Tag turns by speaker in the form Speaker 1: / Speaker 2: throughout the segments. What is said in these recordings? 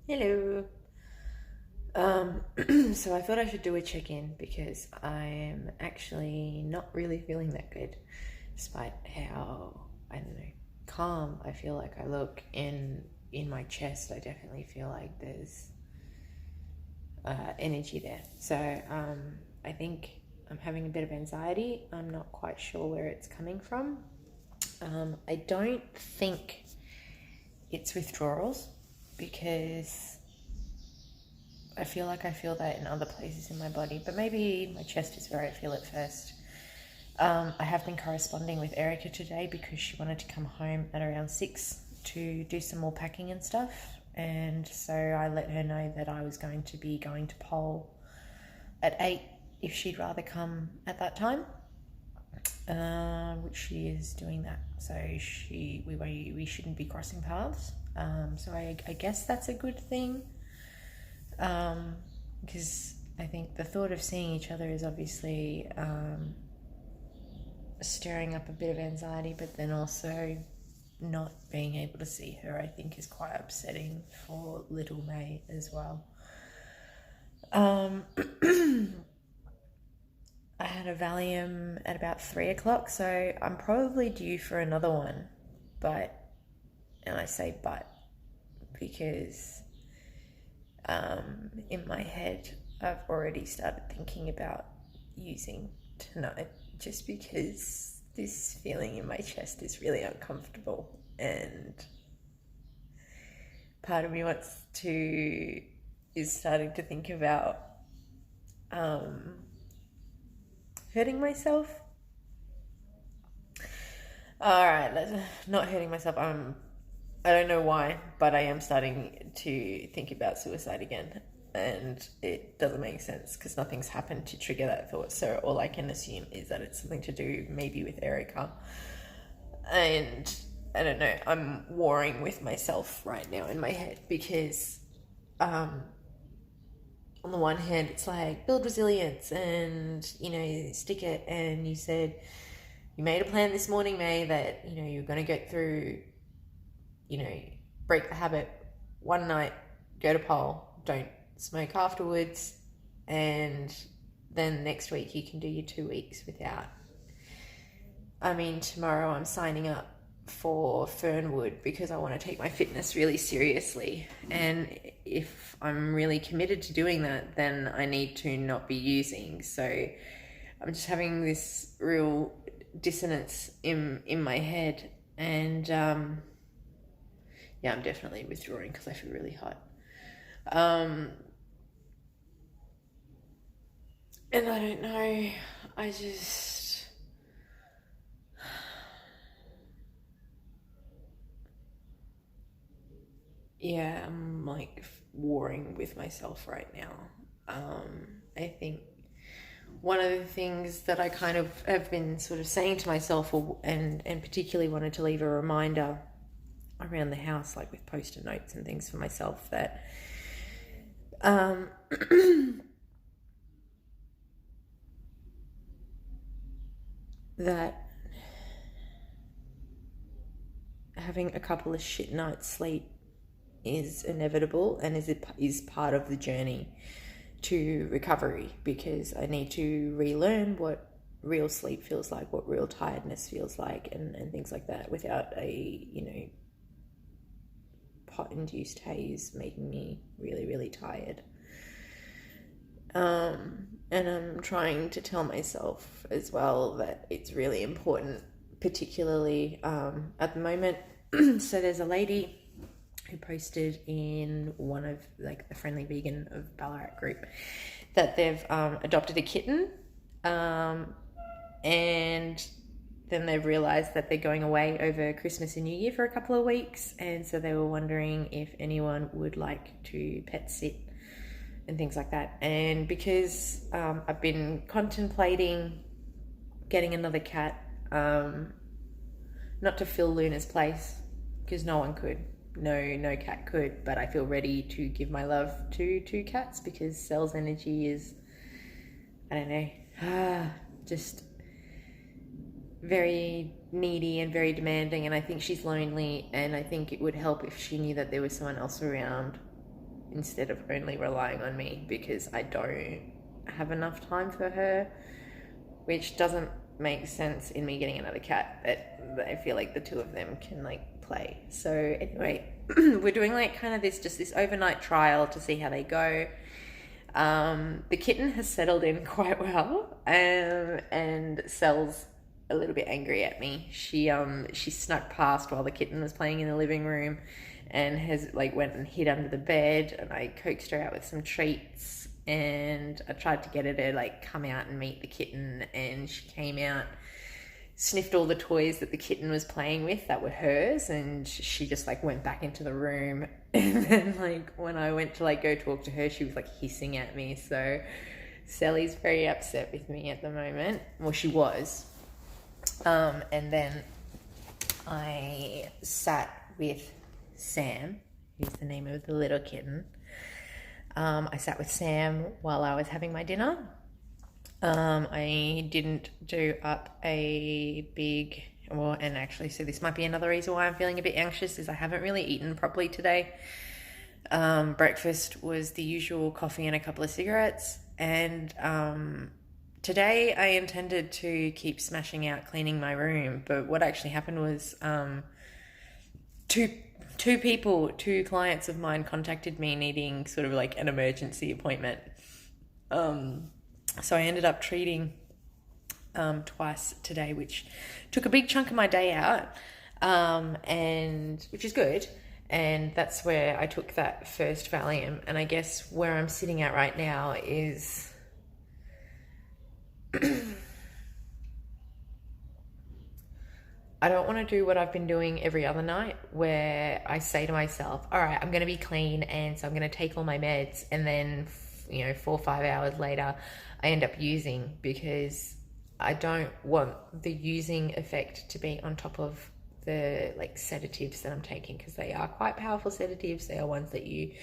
Speaker 1: Hello. So I thought I should do a check-in because I am actually not really feeling that good, despite how, I don't know, calm I feel like I look in my chest. I definitely feel like there's energy there. So I think I'm having a bit of anxiety. I'm not quite sure where it's coming from. I don't think it's withdrawals because I feel like I feel that in other places in my body, but maybe my chest is where I feel it first. I have been corresponding with Erica today because she wanted to come home at around 6 to do some more packing and stuff. And so I let her know that I was going to be going to Pole at 8 if she'd rather come at that time, which she is doing that. So we shouldn't be crossing paths. So I guess that's a good thing. Because I think the thought of seeing each other is obviously stirring up a bit of anxiety, but then also not being able to see her, I think, is quite upsetting for little May as well. I had a Valium at about 3 o'clock, so I'm probably due for another one. But, and I say but, because in my head, I've already started thinking about using tonight just because this feeling in my chest is really uncomfortable, and part of me is starting to think about hurting myself. Alright, not hurting myself. I don't know why, but I am starting to think about suicide again. And it doesn't make sense because nothing's happened to trigger that thought. So all I can assume is that it's something to do maybe with Erica. And I don't know, I'm warring with myself right now in my head because on the one hand, it's like build resilience and, stick it. And you said you made a plan this morning, May, that, you're going to get through, break the habit one night, go to Pole, don't smoke afterwards, and then next week you can do your 2 weeks without. Tomorrow I'm signing up for Fernwood because I want to take my fitness really seriously, and if I'm really committed to doing that, then I need to not be using. So I'm just having this real dissonance in my head, and yeah, I'm definitely withdrawing because I feel really hot. And I don't know, I just... Yeah, I'm like warring with myself right now. I think one of the things that I kind of have been sort of saying to myself, and particularly wanted to leave a reminder around the house, like with post-it notes and things for myself, that that having a couple of shit nights sleep is inevitable and is part of the journey to recovery, because I need to relearn what real sleep feels like, what real tiredness feels like, and things like that, without a pot-induced haze making me really, really tired. And I'm trying to tell myself as well that it's really important, particularly at the moment. So there's a lady who posted in one of like the Friendly Vegan of Ballarat group that they've adopted a kitten, and then they've realized that they're going away over Christmas and New Year for a couple of weeks, and so they were wondering if anyone would like to pet sit and things like that. And because I've been contemplating getting another cat, not to fill Luna's place, because no one could. No cat could, but I feel ready to give my love to 2 cats because Cell's energy is, I don't know, just very needy and very demanding, and I think she's lonely, and I think it would help if she knew that there was someone else around instead of only relying on me, because I don't have enough time for her, which doesn't make sense in me getting another cat, but I feel like the two of them can like play. So anyway, we're doing like kind of this overnight trial to see how they go. The kitten has settled in quite well, and Sel's a little bit angry at me. She snuck past while the kitten was playing in the living room and has like went and hid under the bed, and I coaxed her out with some treats, and I tried to get her to like come out and meet the kitten, and she came out, sniffed all the toys that the kitten was playing with that were hers, and she just like went back into the room. And then like when I went to like go talk to her, she was like hissing at me. So Sally's very upset with me at the moment. Well, she was. And then I sat with Sam, who's the name of the little kitten. I sat with Sam while I was having my dinner. I didn't do up a big, well, and actually, so this might be another reason why I'm feeling a bit anxious, is I haven't really eaten properly today. Breakfast was the usual coffee and a couple of cigarettes, and today I intended to keep smashing out cleaning my room, but what actually happened was two clients of mine contacted me needing sort of like an emergency appointment. So I ended up treating twice today, which took a big chunk of my day out, and which is good. And that's where I took that first Valium. And I guess where I'm sitting at right now is I don't want to do what I've been doing every other night, where I say to myself, all right, I'm going to be clean, and so I'm going to take all my meds, and then 4 or 5 hours later I end up using, because I don't want the using effect to be on top of the like sedatives that I'm taking, because they are quite powerful sedatives. They are ones that you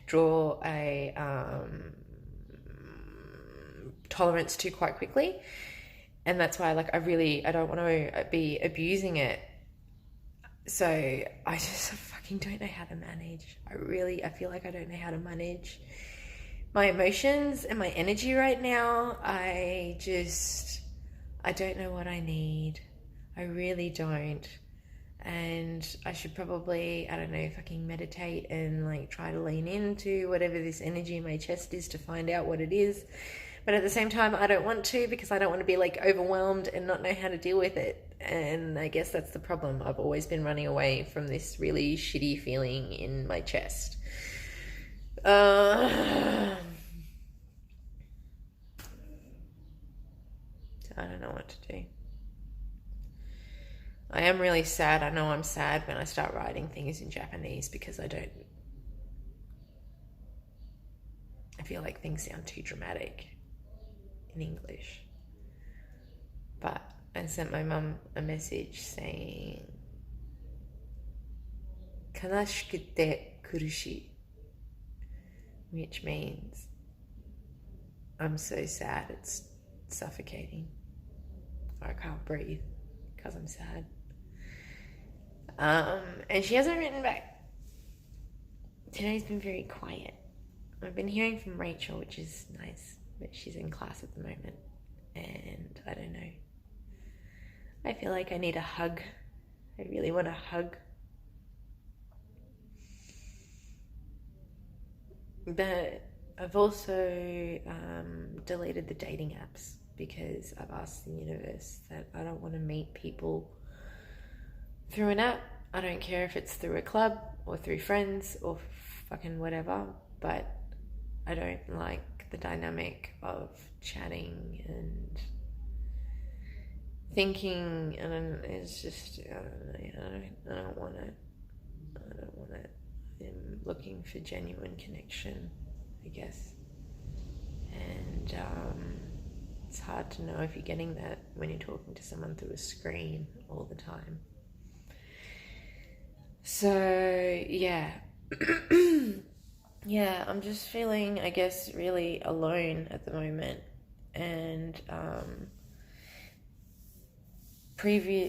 Speaker 1: draw a tolerance to quite quickly, and that's why like I don't want to be abusing it. So I just fucking don't know how to manage. I feel like I don't know how to manage my emotions and my energy right now. I don't know what I need. I really don't. And I should probably, I don't know, fucking meditate and like try to lean into whatever this energy in my chest is to find out what it is. But at the same time, I don't want to, because I don't want to be like overwhelmed and not know how to deal with it. And I guess that's the problem. I've always been running away from this really shitty feeling in my chest. I don't know what to do. I am really sad. I know I'm sad when I start writing things in Japanese, because I feel like things sound too dramatic in English. But I sent my mum a message saying, kanashikute kurushi, which means I'm so sad it's suffocating, or I can't breathe because I'm sad. And she hasn't written back. Today's been very quiet. I've been hearing from Rachel, which is nice, but she's in class at the moment, and I don't know. I feel like I need a hug. I really want a hug. But I've also deleted the dating apps, because I've asked the universe that I don't want to meet people through an app. I don't care if it's through a club or through friends or fucking whatever, but I don't like the dynamic of chatting and thinking, and it's just, I don't want it. I'm looking for genuine connection, I guess. And it's hard to know if you're getting that when you're talking to someone through a screen all the time. So, yeah. Yeah, I'm just feeling, I guess, really alone at the moment. And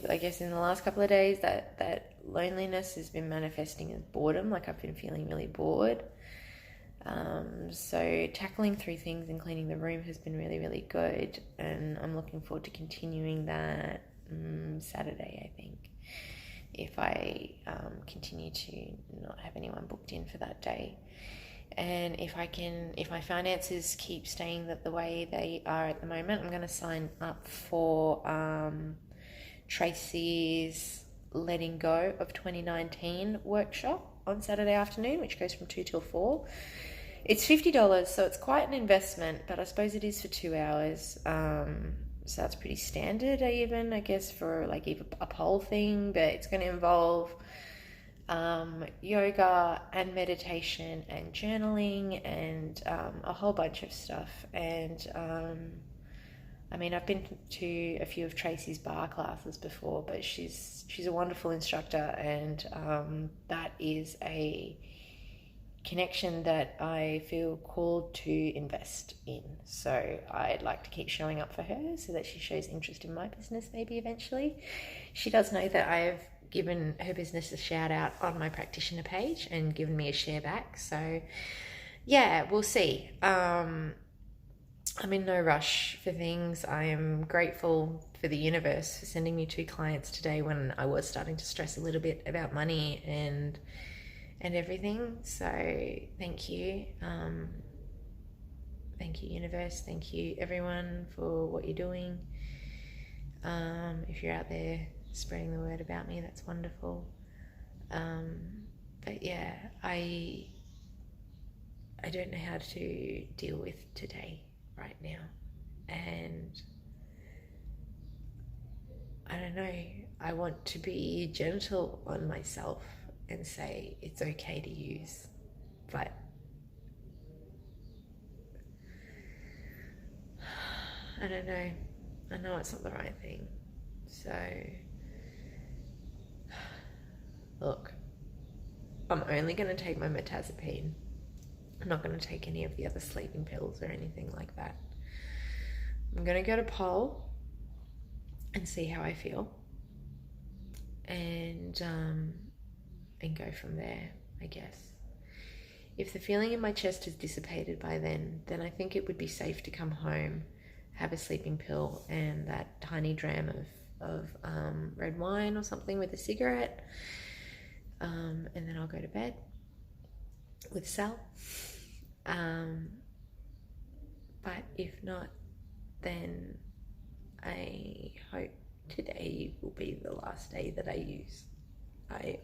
Speaker 1: I guess in the last couple of days, that loneliness has been manifesting as boredom. Like, I've been feeling really bored. So tackling 3 things and cleaning the room has been really, really good, and I'm looking forward to continuing that Saturday, I think, if I continue to not have anyone booked in for that day. And if my finances keep staying the way they are at the moment, I'm going to sign up for Tracy's Letting Go of 2019 workshop on Saturday afternoon, which goes from 2 till 4. It's $50, so it's quite an investment, but I suppose it is for 2 hours. So that's pretty standard, even, I guess, for like even a pole thing, but it's going to involve yoga and meditation and journaling and a whole bunch of stuff. And I mean, I've been to a few of Tracy's bar classes before, but she's a wonderful instructor, and that is a connection that I feel called to invest in. So I'd like to keep showing up for her so that she shows interest in my business maybe eventually. She does know that I've given her business a shout out on my practitioner page and given me a share back. So yeah, we'll see. I'm in no rush for things. I am grateful for the universe for sending me 2 clients today when I was starting to stress a little bit about money and everything. So thank you. Thank you, universe. Thank you, everyone, for what you're doing. If you're out there spreading the word about me, that's wonderful. But yeah, I don't know how to deal with today right now, and I don't know, I want to be gentle on myself and say it's okay to use, but I don't know, I know it's not the right thing. So look, I'm only going to take my mirtazapine. I'm not going to take any of the other sleeping pills or anything like that. I'm going to go to pole and see how I feel, and go from there, I guess. If the feeling in my chest has dissipated by then I think it would be safe to come home, have a sleeping pill and that tiny dram of red wine or something with a cigarette, and then I'll go to bed with Sal. But if not, then I hope today will be the last day that I use. I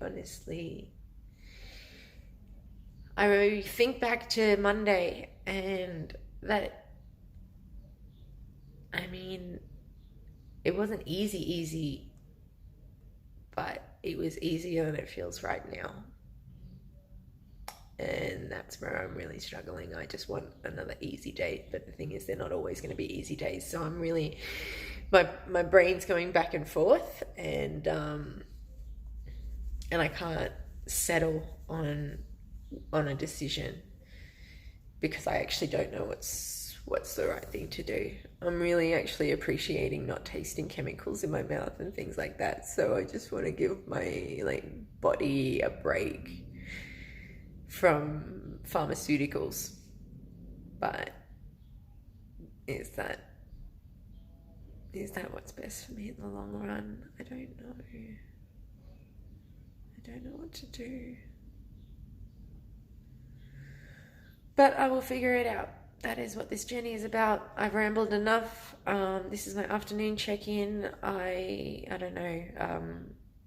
Speaker 1: think back to Monday, and that, I mean, it wasn't easy, but it was easier than it feels right now. And that's where I'm really struggling. I just want another easy day, but the thing is, they're not always going to be easy days. So I'm really, my brain's going back and forth, and I can't settle on a decision because I actually don't know what's the right thing to do. I'm really actually appreciating not tasting chemicals in my mouth and things like that. So I just want to give my body a break from pharmaceuticals. But is that what's best for me in the long run? I don't know. I don't know what to do. But I will figure it out. That is what this journey is about. I've rambled enough. This is my afternoon check-in. I don't know.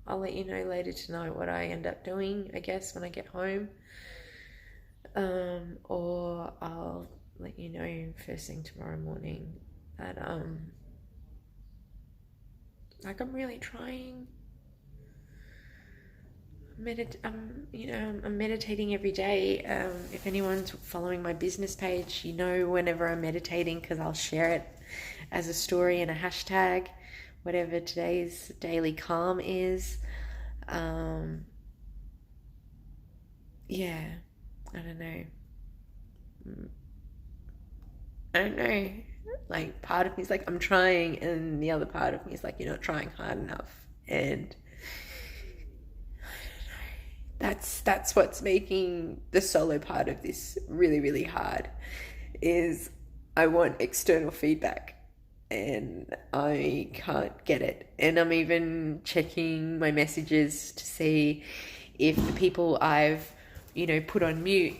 Speaker 1: I'll let you know later tonight what I end up doing, I guess, when I get home. Or I'll let you know first thing tomorrow morning that I'm really trying. I'm meditating every day. If anyone's following my business page, whenever I'm meditating, because I'll share it as a story and a hashtag, whatever today's daily calm is. Yeah, I don't know. Part of me is like, I'm trying, and the other part of me is like, you're not trying hard enough. And that's what's making the solo part of this really, really hard, is I want external feedback and I can't get it. And I'm even checking my messages to see if the people I've, put on mute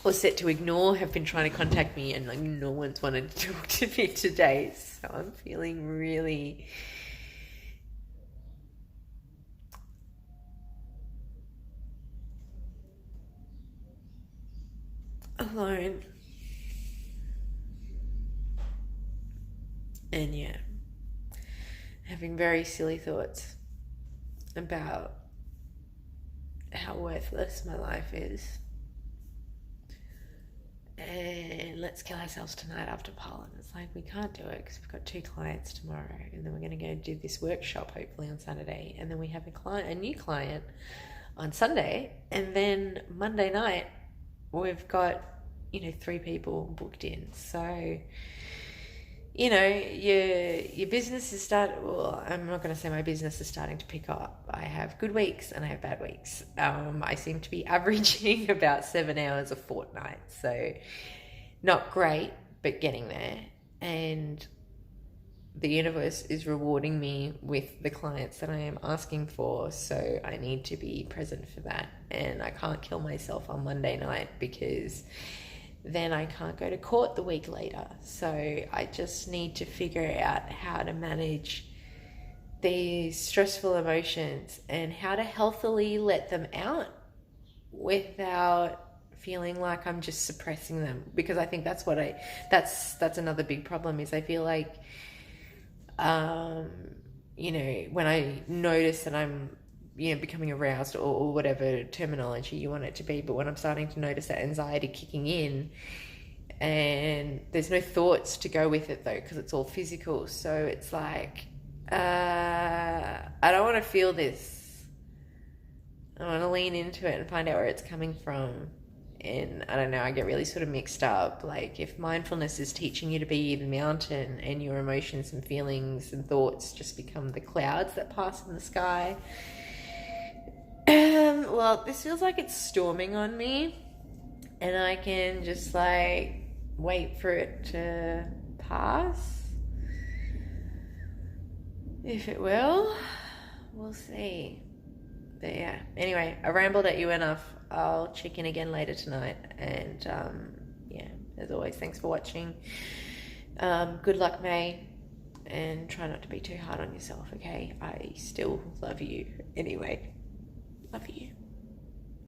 Speaker 1: or set to ignore have been trying to contact me, and like no one's wanted to talk to me today. So I'm feeling really alone. And yeah, having very silly thoughts about how worthless my life is. And let's kill ourselves tonight after pollen. It's like, we can't do it because we've got 2 clients tomorrow, and then we're going to go do this workshop hopefully on Saturday, and then we have a new client on Sunday, and then Monday night we've got 3 people booked in. So your business is I'm not going to say my business is starting to pick up. I have good weeks and I have bad weeks. I seem to be averaging about 7 hours a fortnight. So not great, but getting there. And the universe is rewarding me with the clients that I am asking for. So I need to be present for that. And I can't kill myself on Monday night because then I can't go to court the week later. So I just need to figure out how to manage these stressful emotions and how to healthily let them out without feeling like I'm just suppressing them. Because I think that's that's another big problem, is I feel like, when I notice that I'm becoming aroused, or whatever terminology you want it to be, but when I'm starting to notice that anxiety kicking in, and there's no thoughts to go with it though, because it's all physical. So it's like, I don't want to feel this. I want to lean into it and find out where it's coming from. And I don't know, I get really sort of mixed up. Like, if mindfulness is teaching you to be the mountain and your emotions and feelings and thoughts just become the clouds that pass in the sky, well, this feels like it's storming on me, and I can just like wait for it to pass. If it will, we'll see. But yeah, anyway, I rambled at you enough. I'll check in again later tonight, and yeah, as always, thanks for watching. Good luck, May, and try not to be too hard on yourself, okay? I still love you anyway. Love you.